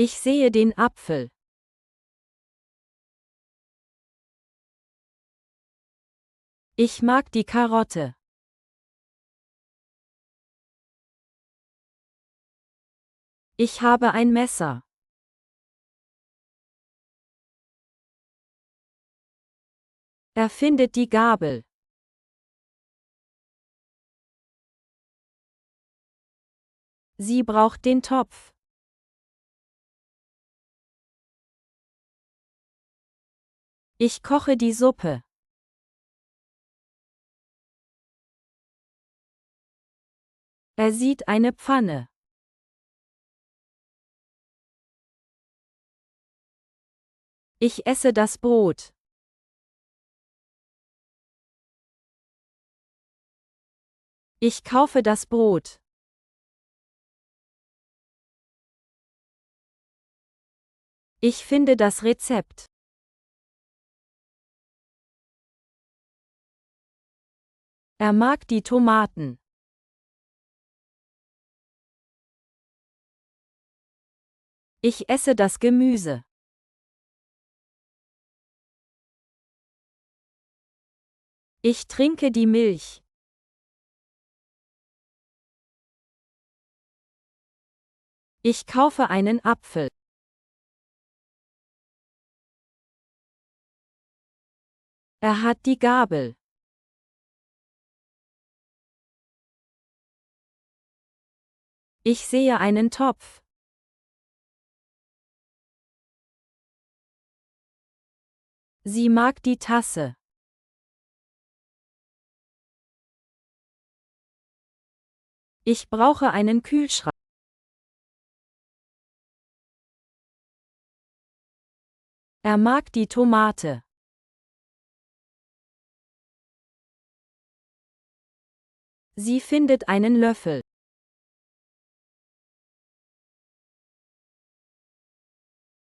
Ich sehe den Apfel. Ich mag die Karotte. Ich habe ein Messer. Er findet die Gabel. Sie braucht den Topf. Ich koche die Suppe. Er sieht eine Pfanne. Ich esse das Brot. Ich kaufe das Brot. Ich finde das Rezept. Er mag die Tomaten. Ich esse das Gemüse. Ich trinke die Milch. Ich kaufe einen Apfel. Er hat die Gabel. Ich sehe einen Topf. Sie mag die Tasse. Ich brauche einen Kühlschrank. Er mag die Tomate. Sie findet einen Löffel.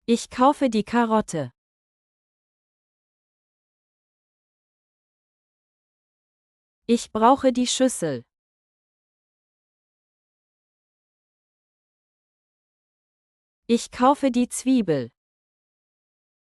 Ich kaufe die Karotte. Ich brauche die Schüssel. Ich kaufe die Zwiebel.